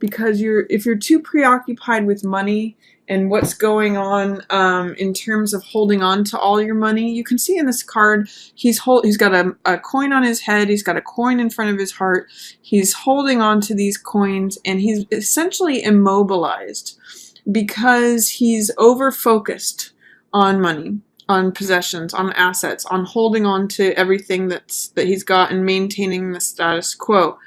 because if you're too preoccupied with money and what's going on in terms of holding on to all your money. You can see in this card, he's got a coin on his head, he's got a coin in front of his heart, he's holding on to these coins, and he's essentially immobilized because he's over-focused on money, on possessions, on assets, on holding on to everything that he's got and maintaining the status quo.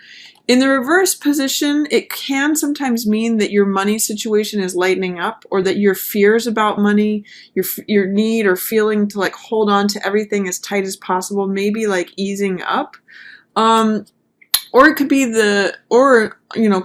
In the reverse position, it can sometimes mean that your money situation is lightening up, or that your fears about money, your need or feeling to like hold on to everything as tight as possible, maybe like easing up. Or it could be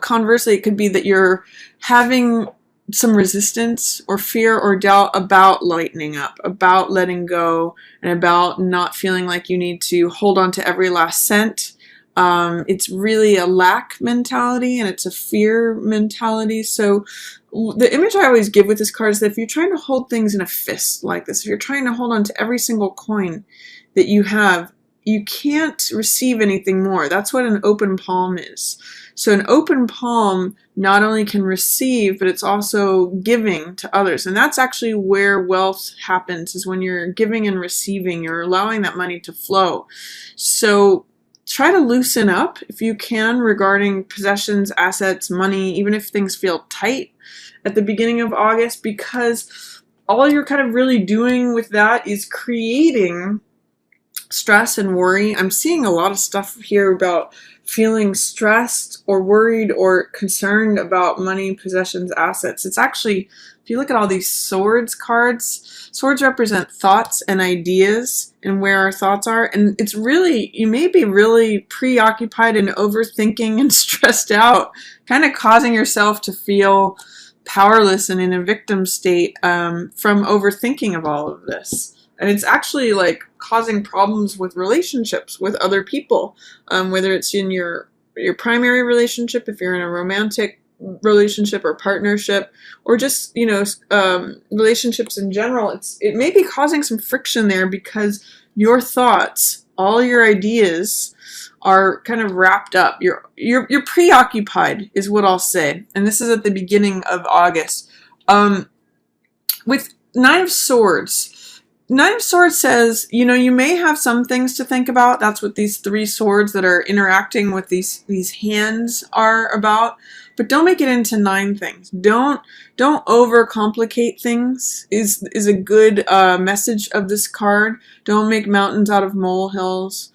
conversely, it could be that you're having some resistance or fear or doubt about lightening up, about letting go, and about not feeling like you need to hold on to every last cent. It's really a lack mentality, and it's a fear mentality. So the image I always give with this card is that if you're trying to hold things in a fist like this, if you're trying to hold on to every single coin that you have, you can't receive anything more. That's what an open palm is. So an open palm not only can receive, but it's also giving to others. And that's actually where wealth happens, is when you're giving and receiving, you're allowing that money to flow. So try to loosen up if you can regarding possessions, assets, money, even if things feel tight at the beginning of August, because all you're kind of really doing with that is creating stress and worry. I'm seeing a lot of stuff here about feeling stressed or worried or concerned about money, possessions, assets. It's actually, if you look at all these swords cards, swords represent thoughts and ideas and where our thoughts are. And it's really, you may be really preoccupied and overthinking and stressed out, kind of causing yourself to feel powerless and in a victim state from overthinking of all of this. And it's actually like causing problems with relationships with other people, whether it's in your primary relationship, if you're in a romantic relationship or partnership, or just, relationships in general. It may be causing some friction there because your thoughts, all your ideas are kind of wrapped up. You're preoccupied is what I'll say. And this is at the beginning of August. With Nine of Swords, Nine of Swords says, you may have some things to think about. That's what these three swords that are interacting with these hands are about. But don't make it into 9 things. Don't overcomplicate things is a good message of this card. Don't make mountains out of molehills.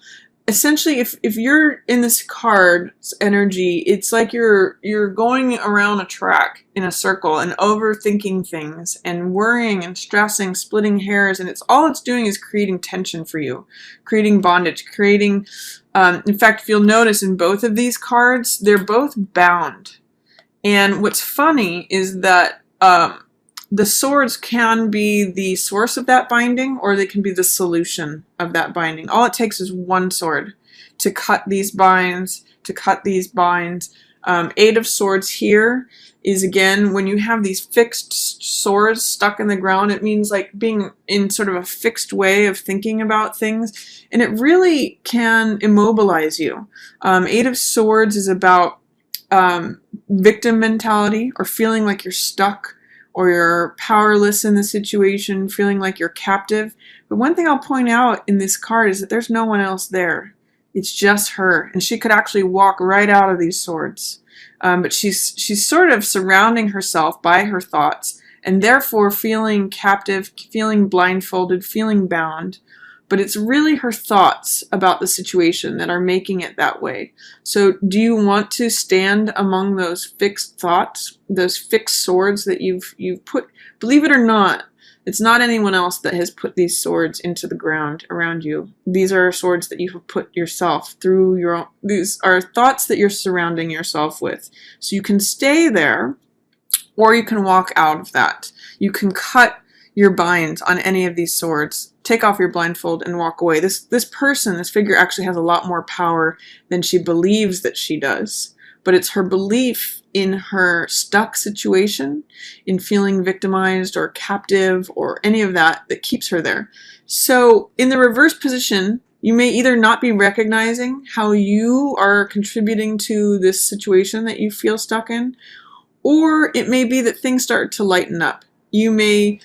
Essentially, if you're in this card's energy, it's like you're going around a track in a circle and overthinking things and worrying and stressing, splitting hairs, and all it's doing is creating tension for you, creating bondage, creating, in fact, if you'll notice in both of these cards, they're both bound. And what's funny is that the swords can be the source of that binding, or they can be the solution of that binding. All it takes is one sword to cut these binds, to cut these binds. 8 of Swords here is, again, when you have these fixed swords stuck in the ground, it means like being in sort of a fixed way of thinking about things, and it really can immobilize you. 8 of Swords is about victim mentality, or feeling like you're stuck, or you're powerless in the situation, feeling like you're captive. But one thing I'll point out in this card is that there's no one else there. It's just her, and she could actually walk right out of these swords. But she's sort of surrounding herself by her thoughts, and therefore feeling captive, feeling blindfolded, feeling bound. But it's really her thoughts about the situation that are making it that way. So do you want to stand among those fixed thoughts, those fixed swords that you've put? Believe it or not, it's not anyone else that has put these swords into the ground around you. These are swords that you have put yourself through your own. These are thoughts that you're surrounding yourself with. So you can stay there, or you can walk out of that. You can cut your binds on any of these swords, take off your blindfold, and walk away. This figure actually has a lot more power than she believes that she does. But it's her belief in her stuck situation, in feeling victimized or captive or any of that keeps her there. So in the reverse position, You may either not be recognizing how you are contributing to this situation that you feel stuck in, or it may be that things start to lighten up. You may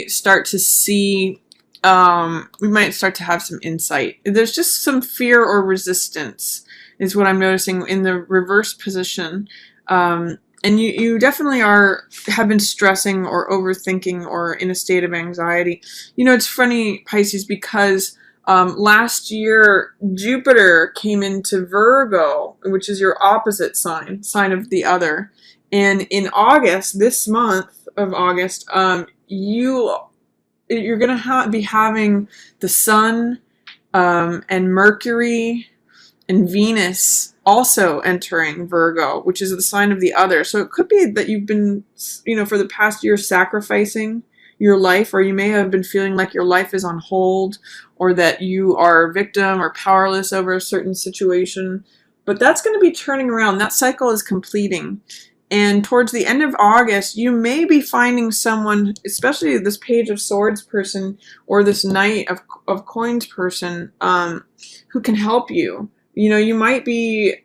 start to see, we might start to have some insight. There's just some fear or resistance is what I'm noticing in the reverse position. And you definitely have been stressing or overthinking or in a state of anxiety. You know, it's funny, Pisces, because last year Jupiter came into Virgo, which is your opposite sign of the other. And in August, this month of August, you're going to be having the Sun and Mercury and Venus also entering Virgo, which is the sign of the other. So it could be that you've been, for the past year sacrificing your life, or you may have been feeling like your life is on hold, or that you are a victim or powerless over a certain situation. But that's going to be turning around. That cycle is completing. And towards the end of August, you may be finding someone, especially this Page of Swords person or this Knight of Coins person, who can help you. You might be,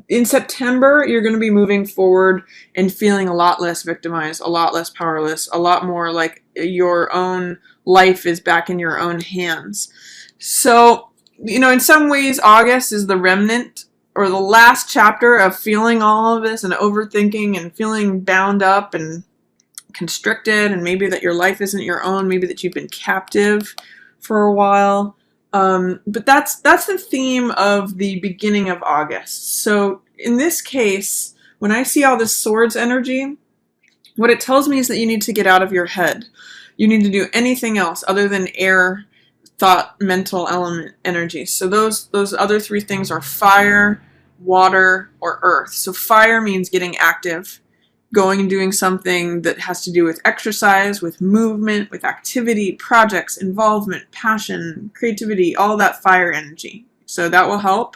in September, you're going to be moving forward and feeling a lot less victimized, a lot less powerless, a lot more like your own life is back in your own hands. So, in some ways, August is the remnant or the last chapter of feeling all of this and overthinking and feeling bound up and constricted, and maybe that your life isn't your own, maybe that you've been captive for a while. But that's the theme of the beginning of August. So in this case, when I see all this swords energy, what it tells me is that you need to get out of your head. You need to do anything else other than air, thought, mental element energy. So those other three things are fire, water, or earth. So fire means getting active, going and doing something that has to do with exercise, with movement, with activity, projects, involvement, passion, creativity, all that fire energy. So that will help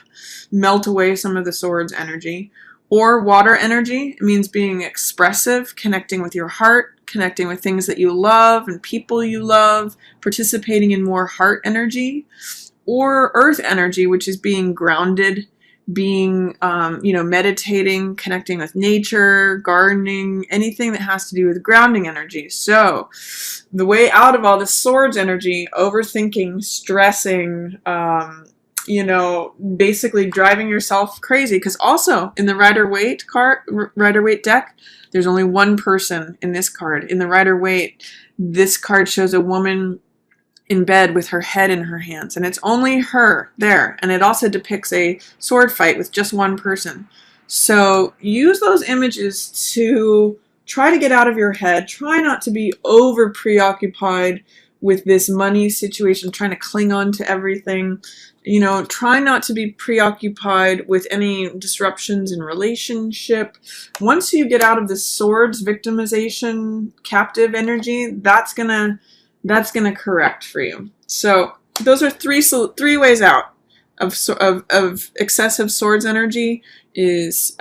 melt away some of the swords energy. Or water energy, it means being expressive, connecting with your heart, connecting with things that you love and people you love, participating in more heart energy. Or earth energy, which is being grounded, being, meditating, connecting with nature, gardening, anything that has to do with grounding energy. So the way out of all the swords energy, overthinking, stressing, basically driving yourself crazy. Because also in the Rider-Waite deck, there's only one person in this card. In the Rider-Waite, this card shows a woman in bed with her head in her hands, and it's only her there. And it also depicts a sword fight with just one person. So use those images to try to get out of your head. Try not to be over preoccupied with this money situation, trying to cling on to everything. Try not to be preoccupied with any disruptions in relationship. Once you get out of the swords victimization, captive energy, that's gonna correct for you. So those are three ways out of excessive swords energy is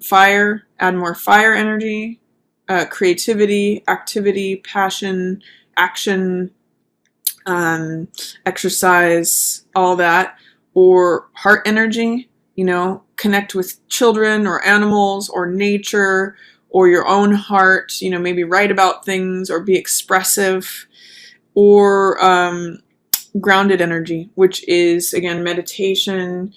fire, add more fire energy, creativity, activity, passion, action, exercise, all that. Or heart energy, connect with children or animals or nature or your own heart, maybe write about things or be expressive. Or grounded energy, which is, again, meditation,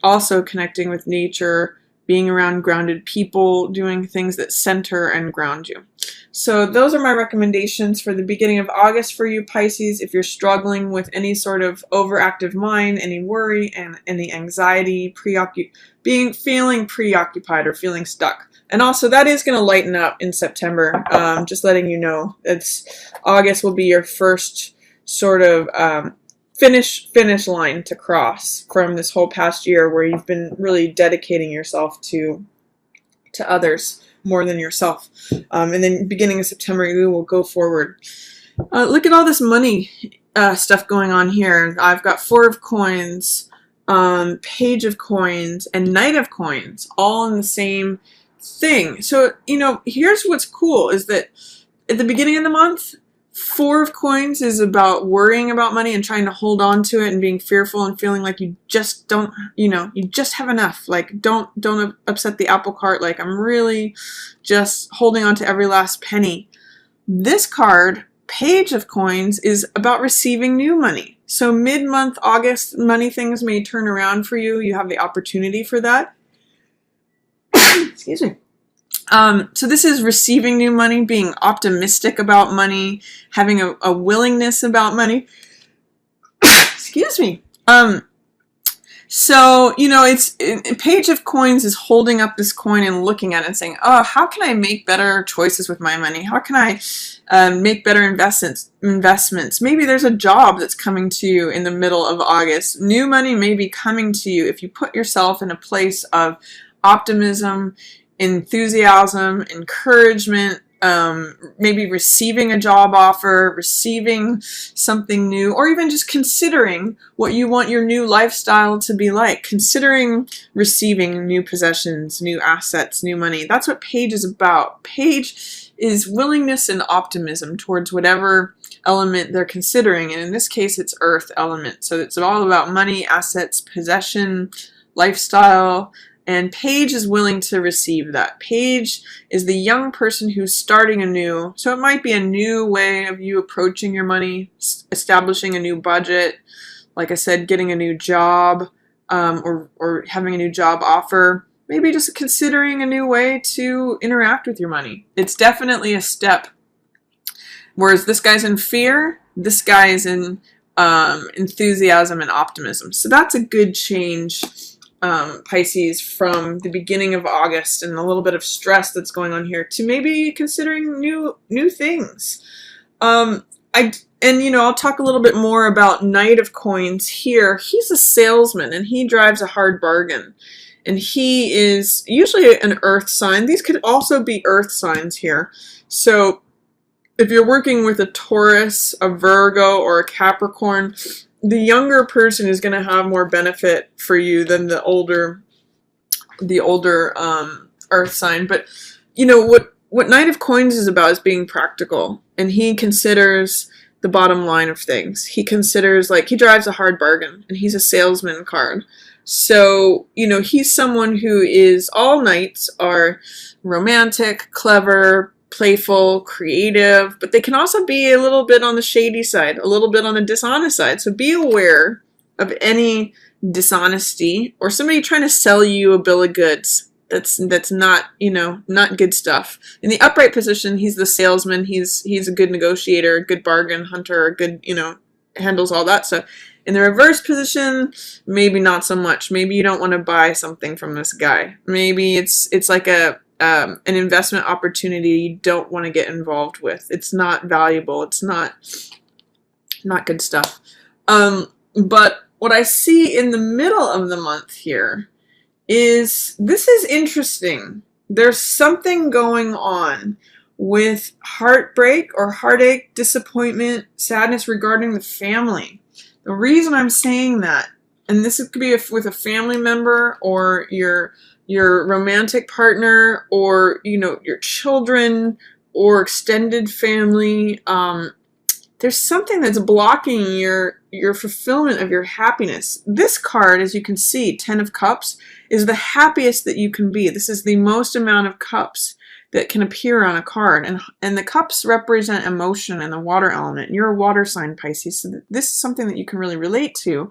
also connecting with nature, being around grounded people, doing things that center and ground you. So those are my recommendations for the beginning of August for you, Pisces. If you're struggling with any sort of overactive mind, any worry, and any anxiety, feeling preoccupied or feeling stuck. And also, that is going to lighten up in September. Just letting you know, August will be your first sort of finish line to cross from this whole past year where you've been really dedicating yourself to others more than yourself. And then beginning of September, you will go forward. Look at all this money stuff going on here. I've got Four of Coins, Page of Coins, and Knight of Coins, all in the same thing. So, here's what's cool is that at the beginning of the month, Four of Coins is about worrying about money and trying to hold on to it and being fearful and feeling like you just don't, you just have enough. Like, don't upset the apple cart. Like, I'm really just holding on to every last penny. This card, Page of Coins, is about receiving new money. So mid-month August, money things may turn around for you. You have the opportunity for that. Excuse me. So this is receiving new money, being optimistic about money, having a willingness about money. Excuse me. So, Page of Coins is holding up this coin and looking at it and saying, oh, how can I make better choices with my money? How can I make better investments? Maybe there's a job that's coming to you in the middle of August. New money may be coming to you if you put yourself in a place of optimism, enthusiasm, encouragement, maybe receiving a job offer, receiving something new, or even just considering what you want your new lifestyle to be like, considering receiving new possessions, new assets, new money. That's what Page is about. Page is willingness and optimism towards whatever element they're considering, and in this case it's earth element. So it's all about money, assets, possession, lifestyle. And Page is willing to receive that. Page is the young person who's starting anew. So it might be a new way of you approaching your money, establishing a new budget, like I said, getting a new job, or having a new job offer. Maybe just considering a new way to interact with your money. It's definitely a step. Whereas this guy's in fear, this guy is in enthusiasm and optimism. So that's a good change, Pisces, from the beginning of August and a little bit of stress that's going on here to maybe considering new things. I'll talk a little bit more about Knight of Coins here. He's a salesman and he drives a hard bargain. And he is usually an earth sign. These could also be earth signs here. So if you're working with a Taurus, a Virgo, or a Capricorn, the younger person is going to have more benefit for you than the older earth sign. But what Knight of Coins is about is being practical, and he considers the bottom line of things. He considers, like, he drives a hard bargain, and he's a salesman card. So, he's someone who is, all Knights are romantic, clever, playful, creative, but they can also be a little bit on the shady side, a little bit on the dishonest side. So be aware of any dishonesty or somebody trying to sell you a bill of goods that's not, not good stuff. In the upright position, he's the salesman. He's a good negotiator, a good bargain hunter, a good, handles all that stuff. In the reverse position, maybe not so much. Maybe you don't want to buy something from this guy. Maybe it's like an investment opportunity you don't want to get involved with. It's not valuable. It's not good stuff. But what I see in the middle of the month here is, this is interesting. There's something going on with heartbreak or heartache, disappointment, sadness regarding the family. The reason I'm saying that, and this could be with a family member or your romantic partner, or your children or extended family, there's something that's blocking your fulfillment of your happiness. This card, as you can see, 10 of Cups, is the happiest that you can be. This is the most amount of cups that can appear on a card, and the cups represent emotion and the water element. You're a water sign, Pisces, so this is something that you can really relate to.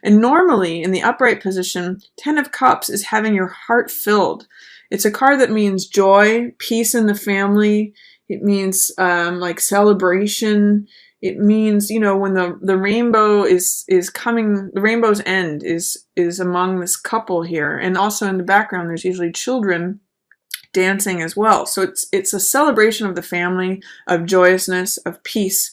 And normally in the upright position, 10 of Cups is having your heart filled. It's a card that means joy, peace in the family. It means like celebration. It means, when the rainbow is coming, the rainbow's end is among this couple here, and also in the background there's usually children dancing as well. So it's a celebration of the family, of joyousness, of peace.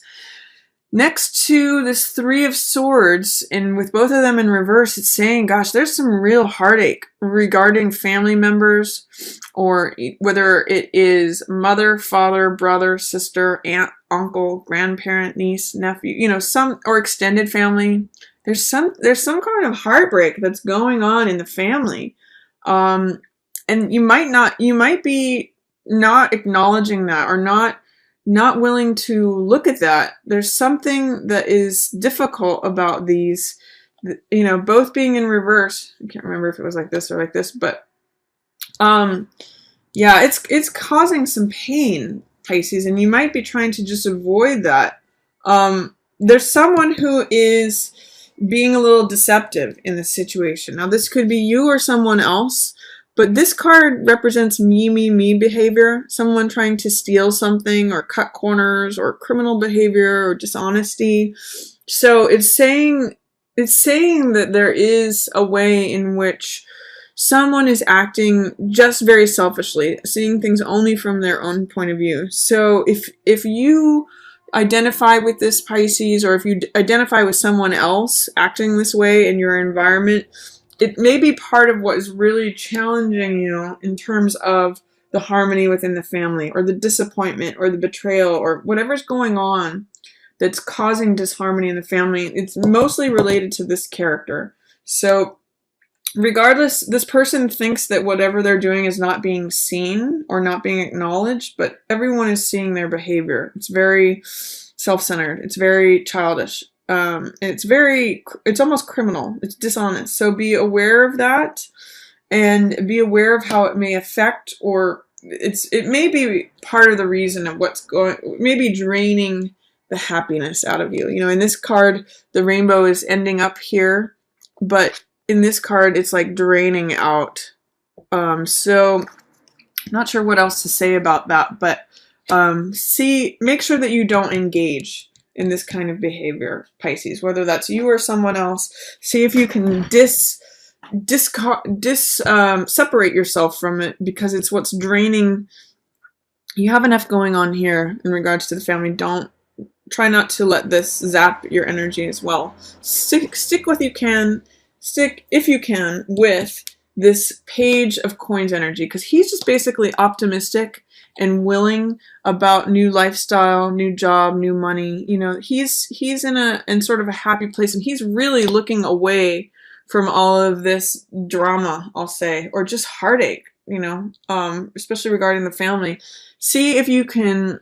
Next to this 3 of Swords, and with both of them in reverse, it's saying, gosh, there's some real heartache regarding family members, or whether it is mother, father, brother, sister, aunt, uncle, grandparent, niece, nephew, some, or extended family. There's some kind of heartbreak that's going on in the family. And you might be not acknowledging that, or not not willing to look at that. There's something that is difficult about these, you know, both being in reverse. I can't remember if it was like this or like this, but yeah, it's causing some pain, Pisces, and you might be trying to just avoid that. There's someone who is being a little deceptive in this situation. Now, this could be you or someone else, but this card represents me behavior. Someone trying to steal something or cut corners or criminal behavior or dishonesty. So it's saying that there is a way in which someone is acting just very selfishly, seeing things only from their own point of view. So if you identify with this, Pisces, or if you identify with someone else acting this way in your environment, it may be part of what is really challenging you in terms of the harmony within the family, or the disappointment, or the betrayal, or whatever's going on that's causing disharmony in the family. It's mostly related to this character. So regardless, this person thinks that whatever they're doing is not being seen or not being acknowledged, but everyone is seeing their behavior. It's very self-centered. It's very childish. It's almost criminal. It's dishonest. So be aware of that, and be aware of how it may affect, or it may be part of the reason of maybe draining the happiness out of you. You know, in this card, the rainbow is ending up here, but in this card, it's like draining out. So I'm not sure what else to say about that, but make sure that you don't engage in this kind of behavior, Pisces, whether that's you or someone else. See if you can separate yourself from it, because it's what's draining. You have enough going on here in regards to the family. Try not to let this zap your energy as well. Stick if you can with this Page of Coins energy, because he's just basically optimistic and willing about new lifestyle, new job, new money. You know, he's in sort of a happy place, and he's really looking away from all of this drama, I'll say, or just heartache, you know, especially regarding the family. See if you can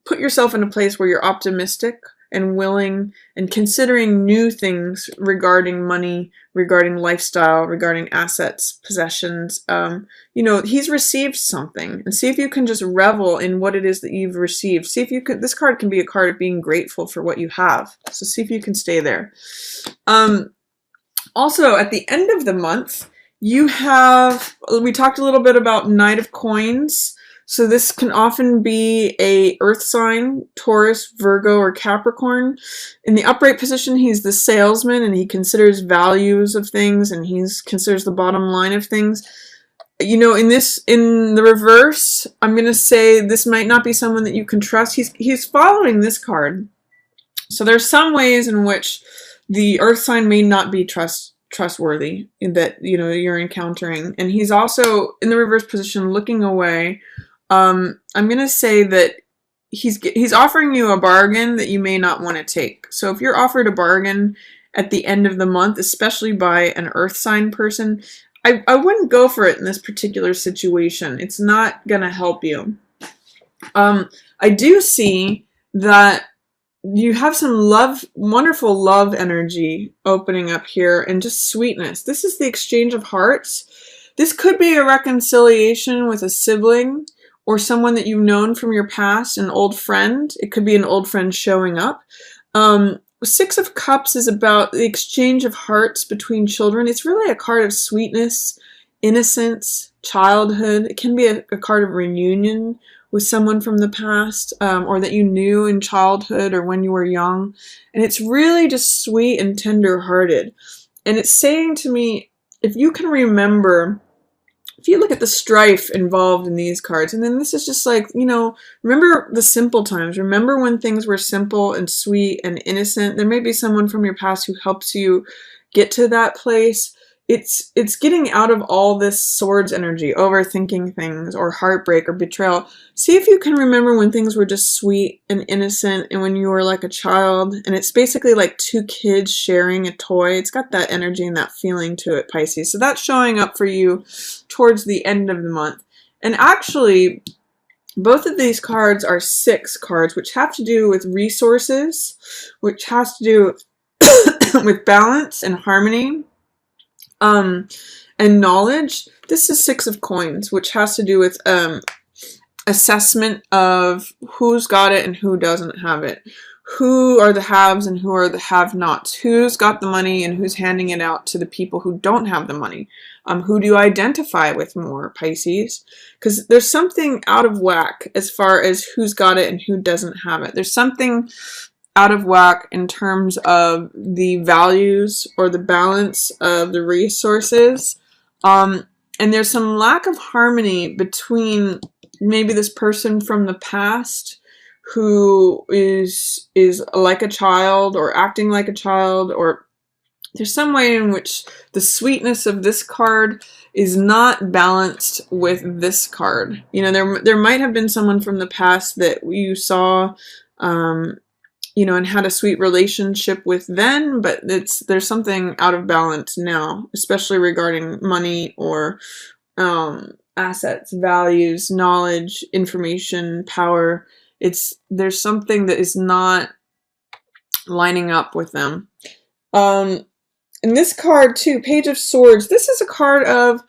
put yourself in a place where you're optimistic and willing and considering new things regarding money, regarding lifestyle, regarding assets, possessions. You know, he's received something, and see if you can just revel in what it is that you've received. See if you could, this card can be a card of being grateful for what you have. So see if you can stay there. Also, at the end of the month, we talked a little bit about Knight of Coins. So this can often be a earth sign, Taurus, Virgo, or Capricorn. In the upright position, he's the salesman, and he considers values of things, and he considers the bottom line of things. You know, in the reverse, I'm going to say this might not be someone that you can trust. He's following this card. So there's some ways in which the earth sign may not be trustworthy that, you know, you're encountering. And he's also in the reverse position looking away. I'm going to say that he's offering you a bargain that you may not want to take. So if you're offered a bargain at the end of the month, especially by an earth sign person, I wouldn't go for it in this particular situation. It's not going to help you. I do see that you have some wonderful love energy opening up here, and just sweetness. This is the exchange of hearts. This could be a reconciliation with a sibling, or someone that you've known from your past, an old friend. It could be an old friend showing up. Six of Cups is about the exchange of hearts between children. It's really a card of sweetness, innocence, childhood. It can be a card of reunion with someone from the past, or that you knew in childhood or when you were young. And it's really just sweet and tender-hearted. And it's saying to me, if you can remember, if you look at the strife involved in these cards, and then this is just like, you know, remember the simple times. Remember when things were simple and sweet and innocent. There may be someone from your past who helps you get to that place. It's getting out of all this swords energy, overthinking things, or heartbreak, or betrayal. See if you can remember when things were just sweet and innocent, and when you were like a child, and it's basically like two kids sharing a toy. It's got that energy and that feeling to it, Pisces. So that's showing up for you towards the end of the month. And actually, Both of these cards are 6 cards, which have to do with resources, which has to do with balance and harmony, and knowledge. This is 6 of coins, which has to do with assessment of who's got it and who doesn't have it. Who are the haves and who are the have-nots? Who's got the money and who's handing it out to the people who don't have the money? Who do you identify with more, Pisces? Because there's something out of whack as far as who's got it and who doesn't have it. There's something out of whack in terms of the values or the balance of the resources. And there's some lack of harmony between maybe this person from the past who is like a child or acting like a child, or there's some way in which the sweetness of this card is not balanced with this card. You know, there might have been someone from the past that you saw, you know, and had a sweet relationship with then, but there's something out of balance now, especially regarding money or assets, values, knowledge, information, power. There's something that is not lining up with them. And this card too, Page of Swords, this is a card of,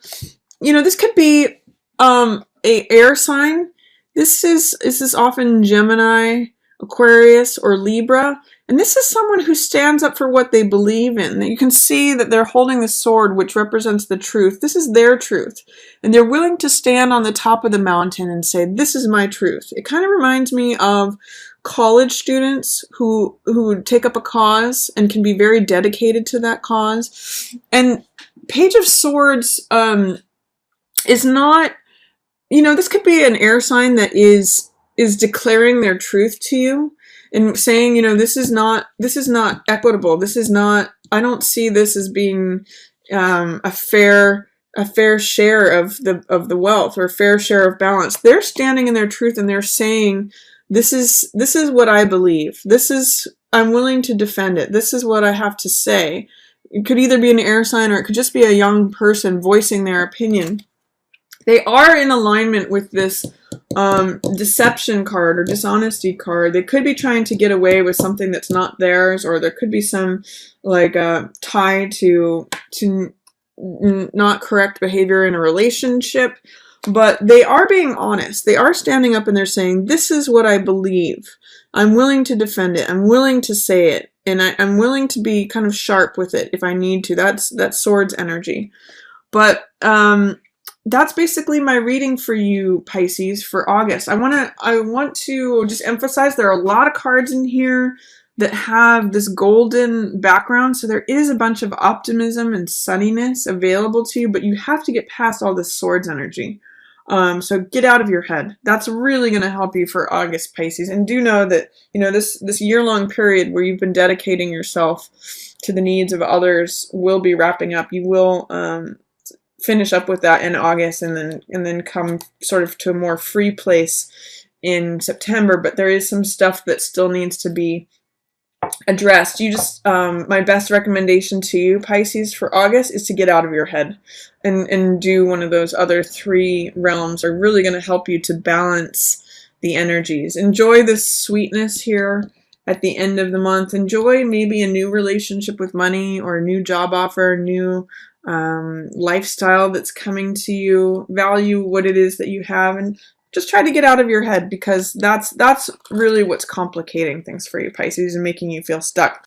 you know, this could be a air sign. This is often Gemini, Aquarius, or Libra. And this is someone who stands up for what they believe in. You can see that they're holding the sword, which represents the truth. This is their truth. And they're willing to stand on the top of the mountain and say, this is my truth. It kind of reminds me of college students who take up a cause and can be very dedicated to that cause. And Page of Swords is not, you know, this could be an air sign that is declaring their truth to you and saying, you know, this is not equitable. This is not, I don't see this as being a fair share of the wealth or a fair share of balance. They're standing in their truth and they're saying, this is what I believe. I'm willing to defend it. This is what I have to say. It could either be an air sign or it could just be a young person voicing their opinion. They are in alignment with this deception card or dishonesty card. They could be trying to get away with something that's not theirs, or there could be some like tie to not correct behavior in a relationship. But they are being honest. They are standing up and they're saying, this is what I believe. I'm willing to defend it. I'm willing to say it. And I'm willing to be kind of sharp with it if I need to. That's Swords energy. But that's basically my reading for you, Pisces, for August. I want to just emphasize there are a lot of cards in here that have this golden background. So there is a bunch of optimism and sunniness available to you, but you have to get past all this Swords energy. So get out of your head. That's really going to help you for August, Pisces. And do know that, you know, this year-long period where you've been dedicating yourself to the needs of others will be wrapping up. You will finish up with that in August and then come sort of to a more free place in September. But there is some stuff that still needs to be addressed. You just, my best recommendation to you, Pisces, for August is to get out of your head and do one of those other 3 realms are really going to help you to balance the energies. Enjoy this sweetness here at the end of the month. Enjoy maybe a new relationship with money or a new job offer, new lifestyle that's coming to you. Value what it is that you have and just try to get out of your head, because that's really what's complicating things for you, Pisces, and making you feel stuck.